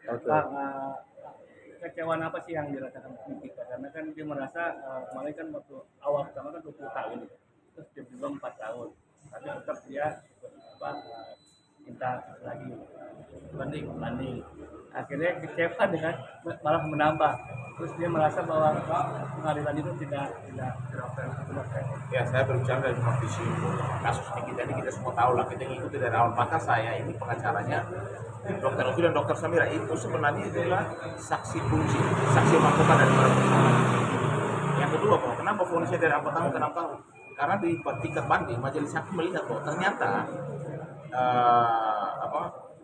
Oke. Bang, kekecewaan apa sih yang dirasakan Nikita? Karena kan dia merasa kemarin kan waktu awal pertama kan 20 tahun, terus tiba-tiba 4 tahun, tapi tetap dia apa, minta lagi banding. Akhirnya kecewa dengan malah menambah. Terus dia merasa bahwa pengadilan itu tidak fair. Ya, saya berbicara dari kondisi kasus Nikita ini kita semua tahu lah, kita ngikuti dari awal. Maka saya ini pengacaranya Dokter Uki dan Dokter Samira itu sebenarnya adalah saksi kunci, saksi mahkota dari para persoalan. Yang kedua, bahwa kenapa vonisnya dari 4 tahun ke 6 tahun? Karena di tingkat banding majelis hakim melihat bahwa ternyata apa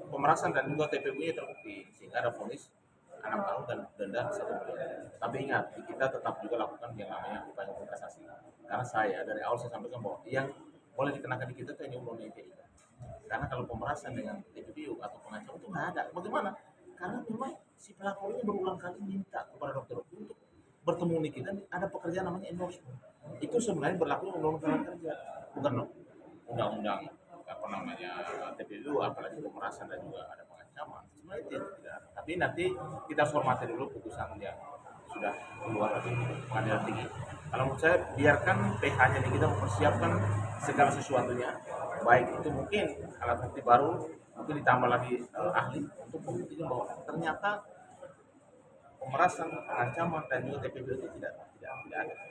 pemerasan dan juga TPP-nya terbukti sehingga ada vonis 6 tahun dan denda 1 miliar. Tapi ingat, kita tetap juga lakukan yang namanya upaya hukum kasasi. Karena saya dari awal saya sampaikan bahwa yang boleh dikenakan di kita itu hanya undang ITE. Karena kalau pemerasan dengan TPPU atau pengancam itu nggak ada. Bagaimana? Karena memang si pelaku ini berulang kali minta kepada dokter untuk bertemu Nikita, ada pekerjaan namanya endorsement. Itu sebenarnya berlaku undang-undang kerja, bukan undang-undang apa namanya TPPU, apalagi pemerasan dan juga ada pengancaman. Sebenarnya itu tidak ada. Tapi nanti kita hormati dulu putusan yang sudah keluar dari pengadilan tinggi. Kalau menurut saya biarkan PH-nya Nikita mempersiapkan segala sesuatunya, baik itu mungkin alat bukti baru, mungkin ditambah lagi ahli untuk membuktikan bahwa ternyata pemerasan, pengancaman dan juga TPP itu tidak ada.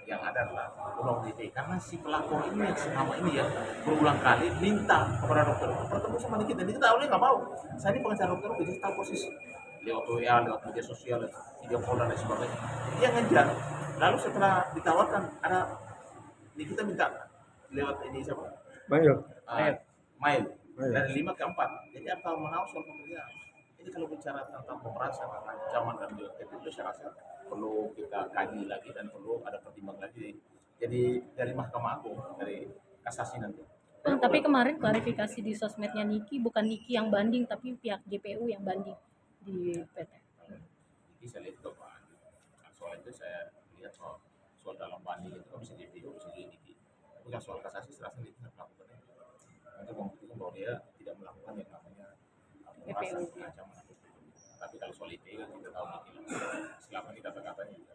Yang ada adalah undang ITE. Karena si pelapor ini yang selama ini ya berulang kali minta kepada dokter bertemu sama Nikita. Nikita awalnya nggak mau. Saya ini pengacara dokter, jadi tahu posisi lewat WA, lewat media sosial, video call dan lain sebagainya. Dia ngejar. Lalu setelah ditawarkan ada Nikita minta lewat ini siapa? Baik. Mail dari 5 ke 4. Jadi apa menahu soal pekerjaan. Ini kalau bicara tentang pemerasan, ancaman dan juga itu saya rasa perlu kita kaji lagi dan perlu ada pertimbangan lagi. Jadi dari Mahkamah Agung, dari kasasi nanti. Tapi kemarin klarifikasi di sosmednya Niki, bukan Niki yang banding, tapi pihak JPU yang banding di PT. Jadi saya lihat Pak, soal itu saya lihat soal dalam banding itu kan bisa JPU, bisa juga Niki. Tapi kan soal kasasi serasa Niki tidak melakukan itu. Untuk membuktikan bahwa dia tidak melakukan yang namanya pemerasan, ancaman. Tapi kalau soal ITE kan kita tahu Niki selama ini kata-katanya juga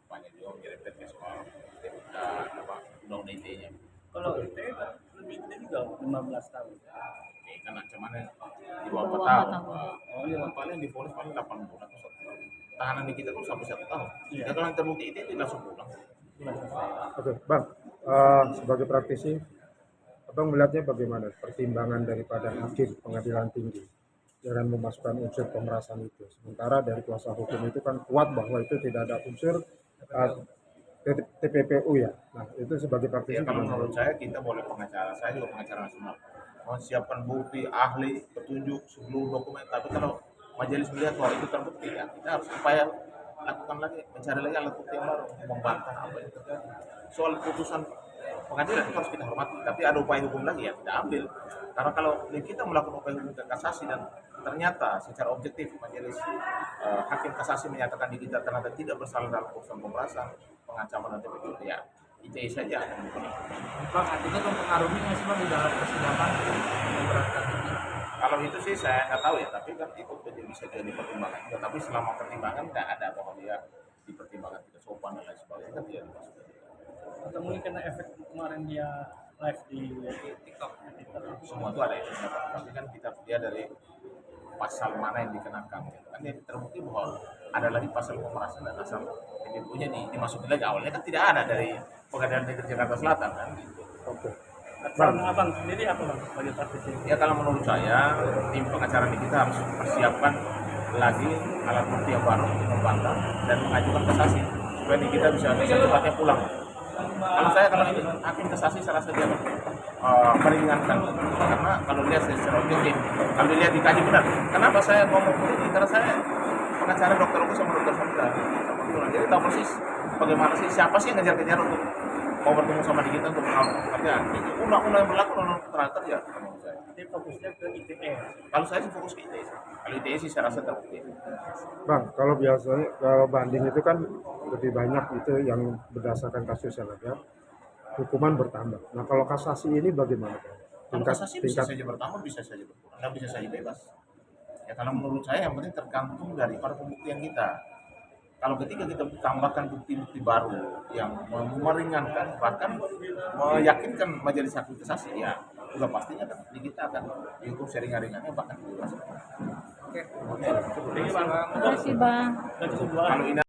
banyak juga menyerempet ke soal undang-undang ITE-nya. Kalau ITE lebih gede juga 15 tahun. Kan ancamannya di bawah 4 tahun. Oh iya, paling divonis paling 8 bulan atau 1 tahun. Tahanan di kita tuh sampai 1 tahun. Ya kalau yang terbukti itu langsung pulang. Oke, Bang. Sebagai praktisi, Abang melihatnya bagaimana pertimbangan daripada hakim pengadilan tinggi dengan memasukkan unsur pemerasan itu? Sementara dari kuasa hukum itu kan kuat bahwa itu tidak ada unsur TPPU ya. Nah, itu sebagai praktisi. Ya, kalau menurut saya kita boleh pengacara, saya juga pengacara nasional. Menyiapkan bukti, ahli, petunjuk, seluruh dokumen. Tapi kalau majelis melihat bahwa itu terbukti, ya kita harus upaya lakukan lagi, mencari lagi alat bukti yang baru, membantah apa yang terjadi. Soal putusan pengadilan itu harus kita hormati, tapi ada upaya hukum lagi ya kita ambil. Karena kalau kita melakukan upaya hukum ke kasasi dan ternyata secara objektif majelis hakim kasasi menyatakan di kita ternyata tidak bersalah dalam urusan pemerasan, pengancaman dan TPP, ya ITE saja. Bang, itu kan mempengaruhi nggak sih Bang di dalam persidangan memberatkan ini? Kalau itu sih saya nggak tahu ya, tapi kan itu bisa jadi pertimbangan. Tapi selama pertimbangan nggak ada bahwa dia dipertimbangkan tidak sopan dan lain sebagainya, kan tidak dimasukkan. Atau mungkin karena efek kemarin dia live di TikTok. Semua itu ada efeknya, Pak. Tapi kan kita lihat dari pasal mana yang dikenakan. Kan dia terbukti bahwa ada lagi pasal pemerasan dan asal TPPU-nya dimasukin lagi. Awalnya kan tidak ada dari Pengadilan Negeri Jakarta Selatan kan gitu. Oke. Bang, abang sendiri apa bang sebagai praktisi? Ya kalau menurut saya tim pengacara ini kita harus persiapkan lagi alat bukti yang baru untuk membantah dan mengajukan kasasi supaya kita bisa secepatnya pulang. Kalau saya kalau ini hakim kasasi saya rasa dia meringankan karena kalau lihat secara objektif, kalau dilihat dikaji benar. Kenapa saya ngomong ini? Karena saya pengacara dokter Uki sama dokter Samira. Jadi tahu persis bagaimana sih siapa sih yang ngejar-ngejar untuk mau bertemu sama kita untuk mengawal pekerjaan. Undang-undang yang berlaku undang-undang ketenaga kerja menurut saya. Jadi fokusnya ke ITE. Kalau saya sih fokus ke ITE. Kalau ITE sih saya rasa terbukti. Bang, kalau biasanya kalau banding itu kan lebih banyak itu yang berdasarkan kasus yang ada, hukuman bertambah. Nah, kalau kasasi ini bagaimana, Bang? Kalau kasasi bisa saja bertambah, bisa saja berkurang, dan bisa saja bebas. Ya kalau menurut saya yang penting tergantung daripada pembuktian kita. Kalau ketika kita tambahkan bukti-bukti baru yang meringankan bahkan meyakinkan majelis hakim kasasi, ya sudah pastinya kan kita akan dihukum seringan-ringannya bahkan dibebaskan. Oke, thank you, Bang. Terima kasih Bang. Dan cukup dua. Kalau ini